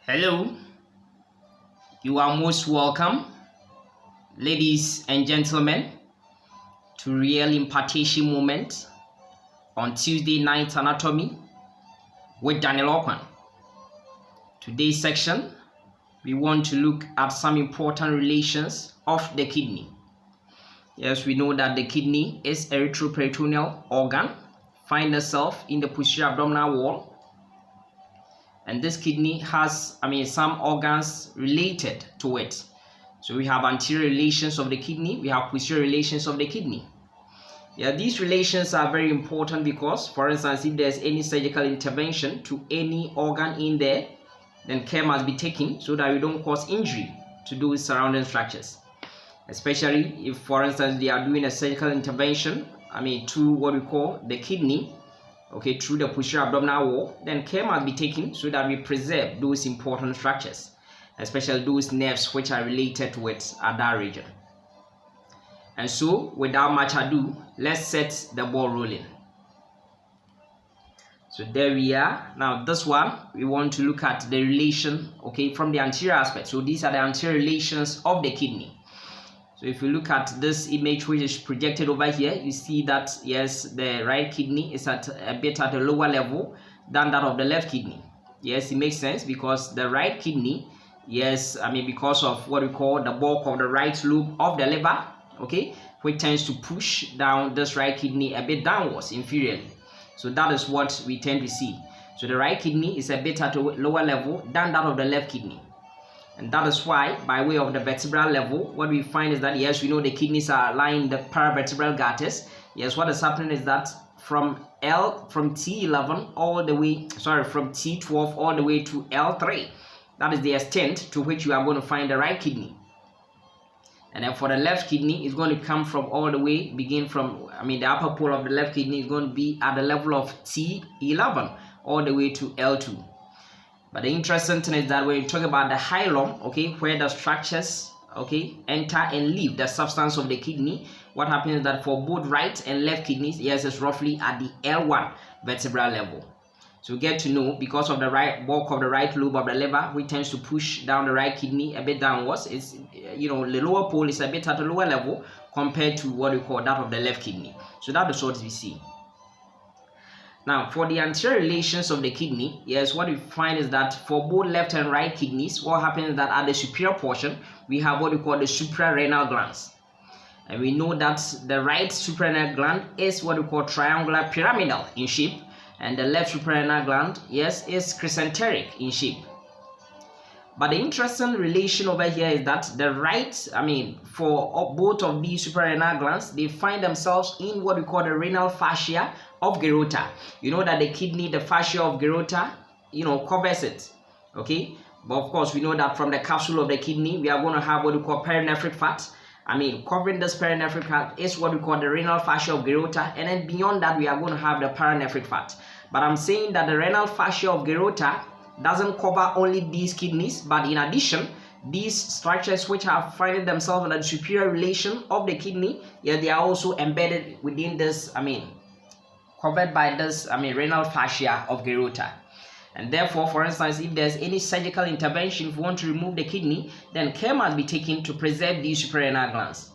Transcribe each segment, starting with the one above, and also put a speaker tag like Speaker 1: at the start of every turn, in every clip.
Speaker 1: Hello, you are most welcome, ladies and gentlemen, to Real Impartation Moment on Tuesday Night Anatomy with Daniel Okwan. Today's section, we want to look at some important relations of the kidney. Yes, we know that the kidney is a retroperitoneal organ, finds itself in the posterior abdominal wall. And this kidney has, some organs related to it. So we have anterior relations of the kidney, we have posterior relations of the kidney. Yeah, these relations are very important because, for instance, if there's any surgical intervention to any organ in there, then care must be taken so that we don't cause injury to those surrounding structures. Especially if, for instance, they are doing a surgical intervention, to what we call the kidney, through the posterior abdominal wall, then care must be taken so that we preserve those important structures, especially those nerves which are related to it at that region. And so, without much ado, let's set the ball rolling. So there we are. Now this one, we want to look at the relation, from the anterior aspect. So these are the anterior relations of the kidney. So if you look at this image which is projected over here, you see that yes, the right kidney is at a bit at a lower level than that of the left kidney. Yes, it makes sense because the right kidney, because of what we call the bulk of the right lobe of the liver, which tends to push down this right kidney a bit downwards inferiorly. So that is what we tend to see. So the right kidney is a bit at a lower level than that of the left kidney. And that is why, by way of the vertebral level, what we find is that, yes, we know the kidneys are lying the paravertebral gutters. Yes, what is happening is that from T11 all the way, from T12 all the way to L3, that is the extent to which you are going to find the right kidney. And then for the left kidney, it's going to come from all the way, the upper pole of the left kidney is going to be at the level of T11 all the way to L2. But the interesting thing is that when you talk about the hilum, where the structures, enter and leave the substance of the kidney, what happens is that for both right and left kidneys, yes, it's roughly at the L1 vertebral level. So we get to know because of the right bulk of the right lobe of the liver, which tends to push down the right kidney a bit downwards. It's, the lower pole is a bit at a lower level compared to what we call that of the left kidney. So that is what we see. Now, for the anterior relations of the kidney, yes, what we find is that for both left and right kidneys, what happens is that at the superior portion, we have what we call the suprarenal glands. And we know that the right suprarenal gland is what we call triangular pyramidal in shape, and the left suprarenal gland, yes, is crescenteric in shape. But the interesting relation over here is that the right, for both of these suprarenal glands, they find themselves in what we call the renal fascia of Gerota. You know that the kidney, the fascia of Gerota, covers it. But of course, we know that from the capsule of the kidney, we are going to have what we call perinephric fat. Covering this perinephric fat is what we call the renal fascia of Gerota. And then beyond that, we are going to have the paranephric fat. But I'm saying that the renal fascia of Gerota doesn't cover only these kidneys, but in addition, these structures which are finding themselves in the superior relation of the kidney, they are also embedded within this, covered by this, renal fascia of Gerota. And therefore, for instance, if there's any surgical intervention, if you want to remove the kidney, then care must be taken to preserve these suprarenal glands.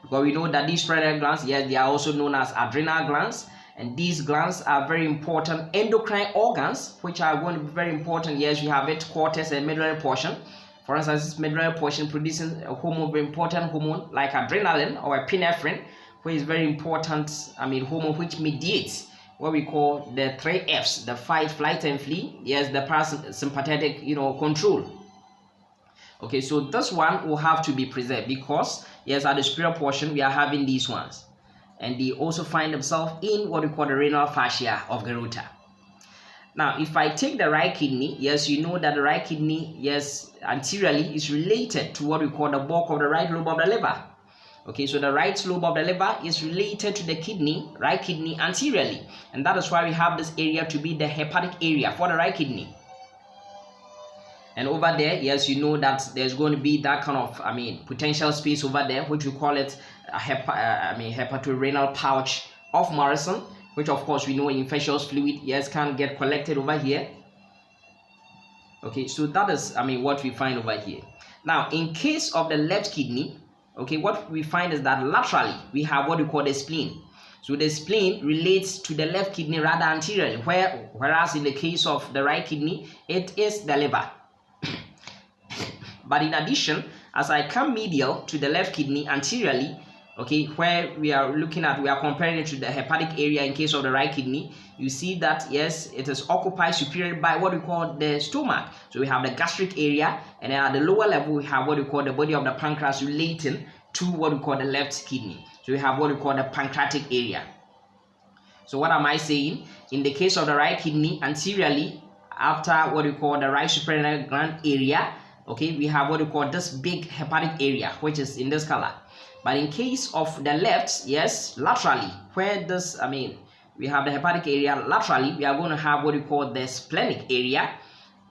Speaker 1: Because we know that these suprarenal glands, they are also known as adrenal glands. And these glands are very important endocrine organs, which are going to be very important. Yes, we have it, cortex and medullary portion. For instance, this medullary portion producing a hormone, very important hormone like adrenaline or epinephrine, which is very important, hormone which mediates what we call the 3 F's, the fight, flight, and flee. Yes, the parasympathetic, control. So this one will have to be preserved because, yes, at the superior portion, we are having these ones. And they also find themselves in what we call the renal fascia of Gerota. Now, if I take the right kidney, yes, you know that the right kidney, yes, anteriorly is related to what we call the bulk of the right lobe of the liver. So the right lobe of the liver is related to the kidney, right kidney anteriorly. And that is why we have this area to be the hepatic area for the right kidney. And over there, yes, you know that there's going to be that kind of, potential space over there, which we call it a hepatorenal pouch of Morrison, which of course we know infectious fluid, yes, can get collected over here. Okay, so that is, what we find over here. Now, in case of the left kidney, okay, what we find is that laterally we have what we call the spleen. So the spleen relates to the left kidney rather anteriorly, whereas in the case of the right kidney, it is the liver. But in addition, as I come medial to the left kidney anteriorly, okay, where we are comparing it to the hepatic area in case of the right kidney, you see that yes, it is occupied superiorly by what we call the stomach. So we have the gastric area, and then at the lower level we have what we call the body of the pancreas relating to what we call the left kidney. So we have what we call the pancreatic area. So what am I saying? In the case of the right kidney anteriorly, after what we call the right superior gland area, okay, we have what we call this big hepatic area, which is in this color. But in case of the left, yes, laterally, where this, we have the hepatic area laterally, we are going to have what we call the splenic area.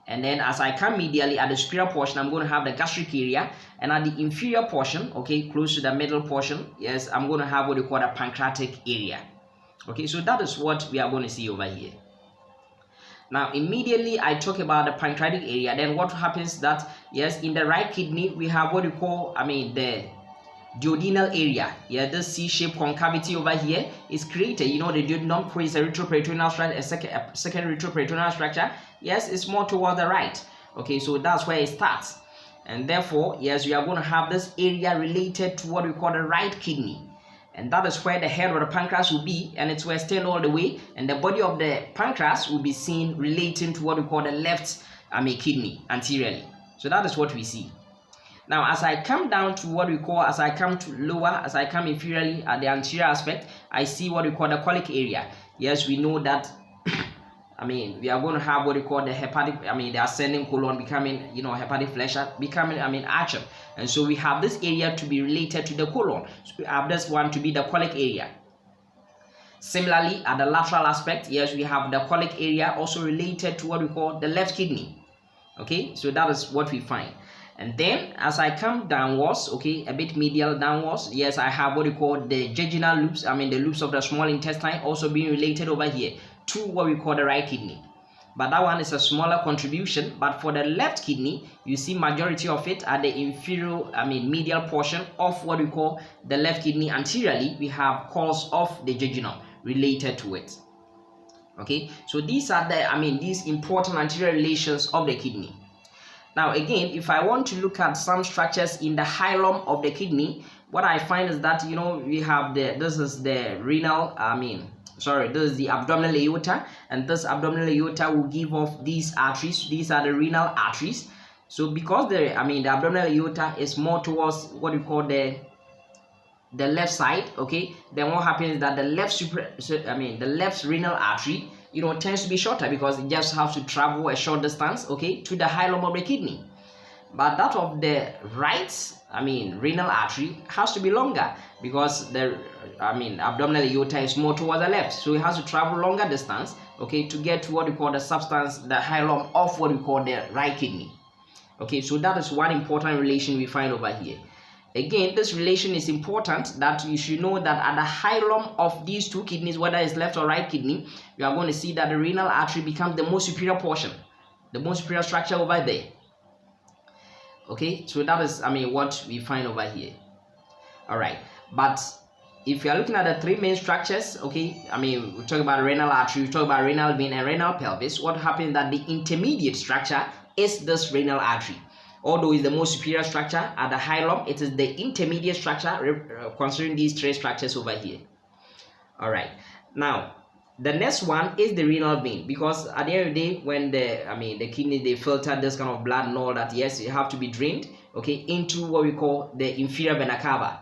Speaker 1: And then as I come medially at the superior portion, I'm going to have the gastric area. And at the inferior portion, okay, close to the middle portion, yes, I'm going to have what we call the pancreatic area. Okay, so that is what we are going to see over here. Now, immediately I talk about the pancreatic area. Then what happens that, yes, in the right kidney, we have what we call, the duodenal area. Yeah, this C-shaped concavity over here is created. You know, the duodenum creates a retroperitoneal structure, a second retroperitoneal structure. Yes, it's more towards the right. Okay, so that's where it starts. And therefore, yes, we are going to have this area related to what we call the right kidney. And that is where the head of the pancreas will be, and it will extend all the way, and the body of the pancreas will be seen relating to what we call the left kidney anteriorly. So that is what we see. Now, as I come down to what we call, as I come to lower, as I come inferiorly at the anterior aspect, I see what we call the colic area. Yes, we know that we are going to have what we call the hepatic, the ascending colon becoming, hepatic flexure, becoming, archer. And so we have this area to be related to the colon. So we have this one to be the colic area. Similarly, at the lateral aspect, yes, we have the colic area also related to what we call the left kidney. Okay, so that is what we find. And then as I come downwards, okay, a bit medial downwards, yes, I have what we call the jejunal loops, the loops of the small intestine also being related over here to what we call the right kidney. But that one is a smaller contribution. But for the left kidney, you see majority of it at the inferior, medial portion of what we call the left kidney anteriorly. We have course of the jejunum related to it. Okay, so these are the, these important anterior relations of the kidney. Now again, if I want to look at some structures in the hilum of the kidney, what I find is that, we have this is the renal, this is the abdominal aorta, and this abdominal aorta will give off these arteries. These are the renal arteries. So because the abdominal aorta is more towards what we call the left side, okay, then what happens is that the left renal artery, tends to be shorter because it just has to travel a short distance, okay, to the hilum of the kidney. But that of the right, renal artery has to be longer because the, abdominal aorta is more towards the left. So it has to travel longer distance, okay, to get to what we call the substance, the hilum of what we call the right kidney. Okay, so that is one important relation we find over here. Again, this relation is important that you should know that at the hilum of these two kidneys, whether it's left or right kidney, you are going to see that the renal artery becomes the most superior portion, the most superior structure over there. Okay, so that is, what we find over here. All right, but if you are looking at the three main structures, okay, we talk about renal artery, we talk about renal vein and renal pelvis. What happens is that the intermediate structure is this renal artery. Although it's the most superior structure at the hilum, it is the intermediate structure considering these three structures over here. All right, now the next one is the renal vein, because at the end of the day, when the kidney, they filter this kind of blood and all that, yes, it have to be drained, okay, into what we call the inferior vena cava.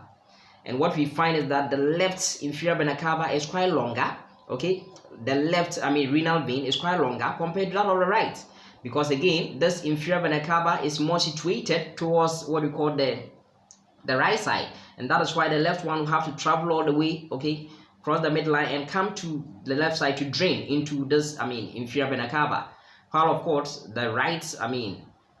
Speaker 1: And what we find is that the left inferior vena cava is quite longer, okay, the left renal vein is quite longer compared to that of the right. Because again, this inferior vena cava is more situated towards what we call the right side, and that is why the left one will have to travel all the way, okay, cross the midline and come to the left side to drain into this inferior vena cava. While of course the right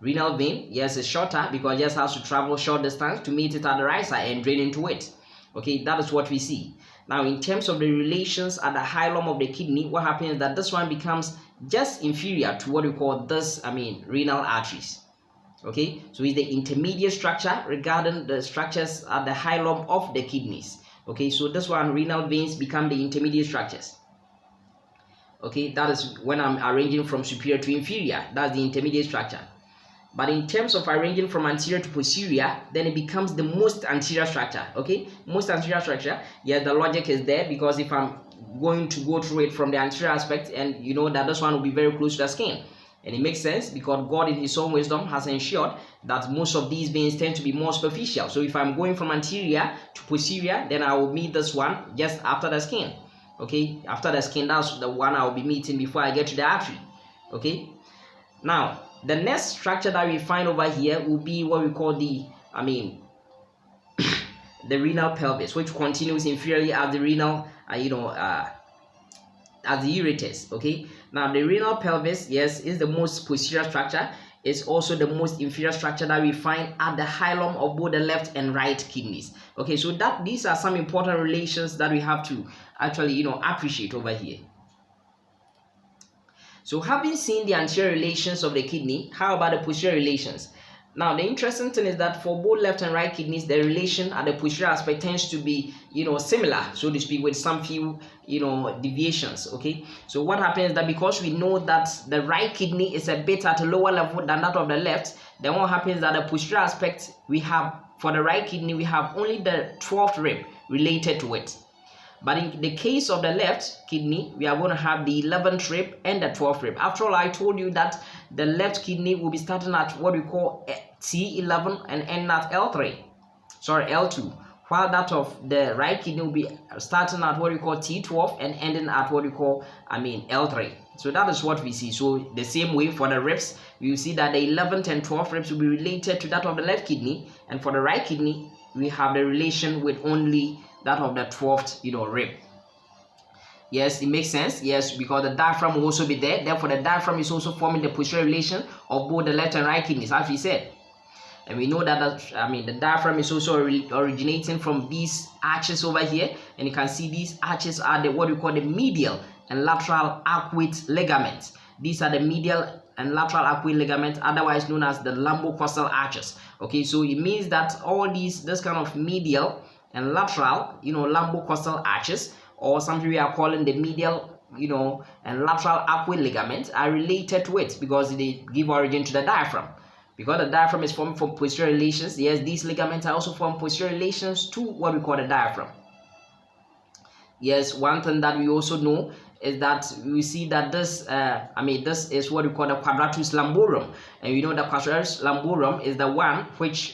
Speaker 1: renal vein, yes, is shorter because it just has to travel short distance to meet it at the right side and drain into it. Okay, that is what we see. Now, in terms of the relations at the hilum of the kidney, what happens is that this one becomes just inferior to what we call this, renal arteries. Okay, so it's the intermediate structure regarding the structures at the hilum of the kidneys. Okay, so this one, renal veins, become the intermediate structures. Okay, that is when I'm arranging from superior to inferior. That's the intermediate structure. But in terms of arranging from anterior to posterior, then it becomes the most anterior structure. Okay, most anterior structure. Yes, the logic is there, because if I'm going to go through it from the anterior aspect, and you know that this one will be very close to the skin, and it makes sense because God in his own wisdom has ensured that most of these veins tend to be more superficial. So if I'm going from anterior to posterior, then I will meet this one just after the skin. Okay, after the skin, that's the one I will be meeting before I get to the artery. Okay, now the next structure that we find over here will be what we call the the renal pelvis, which continues inferiorly as the renal as the ureters. Okay, now the renal pelvis, yes, is the most posterior structure. It's also the most inferior structure that we find at the hilum of both the left and right kidneys. Okay, so that these are some important relations that we have to actually appreciate over here. So having seen the anterior relations of the kidney, how about the posterior relations? Now the interesting thing is that for both left and right kidneys, the relation at the posterior aspect tends to be similar, so to speak, with some few deviations. Okay, so what happens is that because we know that the right kidney is a bit at a lower level than that of the left, then what happens is that the posterior aspect, we have for the right kidney, we have only the 12th rib related to it. But in the case of the left kidney, we are going to have the 11th rib and the 12th rib. After all, I told you that the left kidney will be starting at what we call T11 and end at L2. While that of the right kidney will be starting at what we call T12 and ending at what we call L3. So that is what we see. So the same way for the ribs, we will see that the 11th and 12th ribs will be related to that of the left kidney, and for the right kidney, we have the relation with only that of the 12th rib. Yes, it makes sense. Yes, because the diaphragm will also be there. Therefore, the diaphragm is also forming the posterior relation of both the left and right kidneys, as we said. And we know that the diaphragm is also originating from these arches over here, and you can see these arches are the what we call the medial and lateral arcuate ligaments. These are the medial and lateral arcuate ligaments, otherwise known as the lumbocostal arches. Okay, so it means that all this kind of medial and lateral lumbocostal arches, or something we are calling the medial and lateral arcuate ligaments, are related to it because they give origin to the diaphragm. Because the diaphragm is formed from posterior relations, yes, these ligaments are also from posterior relations to what we call the diaphragm. Yes, one thing that we also know is that we see that this this is what we call the quadratus lumborum, and we know the quadratus lumborum is the one which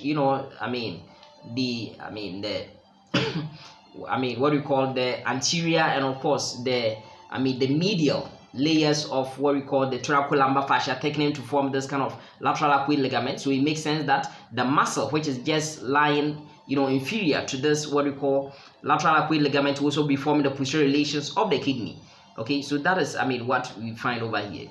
Speaker 1: what we call the anterior and of course the medial layers of what we call the thoracolumbar fascia thickening to form this kind of lateral arcuate ligament. So it makes sense that the muscle which is just lying inferior to this what we call lateral arcuate ligament will also be forming the posterior relations of the kidney. Okay, so that is what we find over here.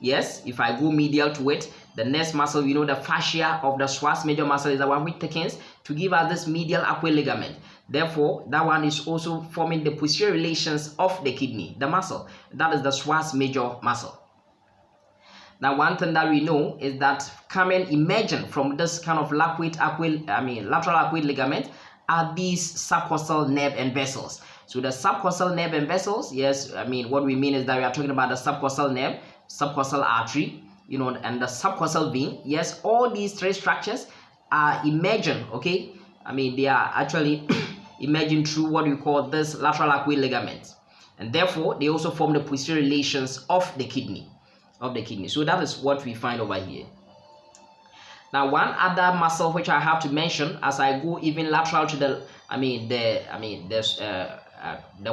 Speaker 1: Yes, if I go medial to it, the next muscle, the fascia of the psoas major muscle is the one which thickens to give us this medial arcuate ligament. Therefore, that one is also forming the posterior relations of the kidney, the muscle. That is the psoas major muscle. Now, one thing that we know is that emerging from this kind of lateral arcuate ligament are these subcostal nerve and vessels. So the subcostal nerve and vessels, yes, what we mean is that we are talking about the subcostal nerve, subcostal artery, and the subcostal vein. Yes, all these three structures are emerging. Okay, they are actually emerging through what we call this lateral arcuate ligament, and therefore they also form the posterior relations of the kidney. So that is what we find over here. Now, one other muscle which I have to mention as I go even lateral to the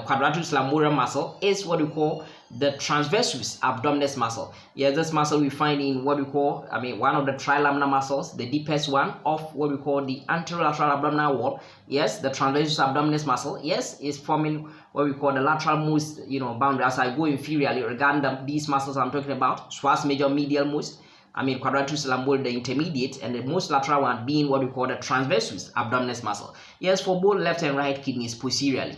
Speaker 1: quadratus lumborum muscle is what we call the transversus abdominis muscle. Yes, this muscle we find in what we call one of the trilaminar muscles, the deepest one of what we call the anterolateral abdominal wall. Yes, the transversus abdominis muscle, yes, is forming what we call the lateral most boundary as I go inferiorly regarding these muscles I'm talking about, psoas major medial most, quadratus lumborum the intermediate, and the most lateral one being what we call the transversus abdominis muscle. Yes, for both left and right kidneys posteriorly.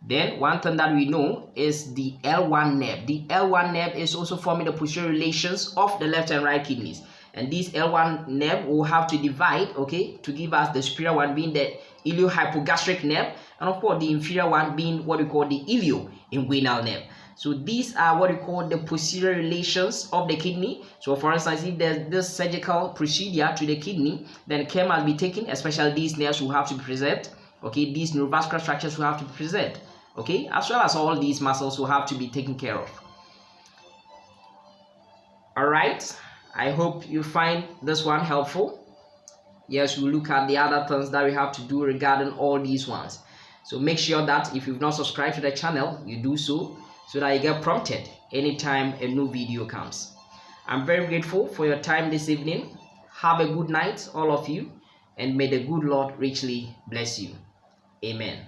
Speaker 1: Then one thing that we know is the L1 nerve. The L1 nerve is also forming the posterior relations of the left and right kidneys. And this L1 nerve will have to divide, okay, to give us the superior one being the iliohypogastric nerve, and of course the inferior one being what we call the ilioinguinal nerve. So these are what we call the posterior relations of the kidney. So for instance, if there's this surgical procedure to the kidney, then care must be taken, especially these nerves will have to be preserved. Okay, these neurovascular structures will have to be preserved. Okay, as well as all these muscles will have to be taken care of. All right, I hope you find this one helpful. Yes, we'll look at the other things that we have to do regarding all these ones. So make sure that if you've not subscribed to the channel, you do so that you get prompted anytime a new video comes. I'm very grateful for your time this evening. Have a good night, all of you, and may the good Lord richly bless you. Amen.